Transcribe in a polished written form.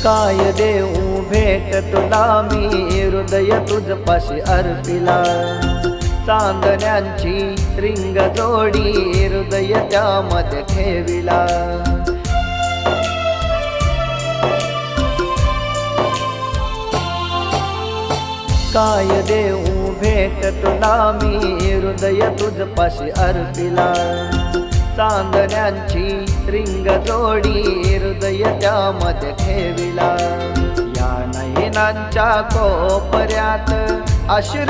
काय देऊ भेट तुला मी हृदय तुझपाशी अर्पिला चांदण्यांची रिंग जोडी हृदय त्यामध्ये ठेविला काय देऊ भेट तुला मी हृदय तुझपाशी अर्पिला चांदण्यांची रिंग जोडी हृदय त्यामध्ये ठेविला या नयनांच्या कोपऱ्यात अश्रू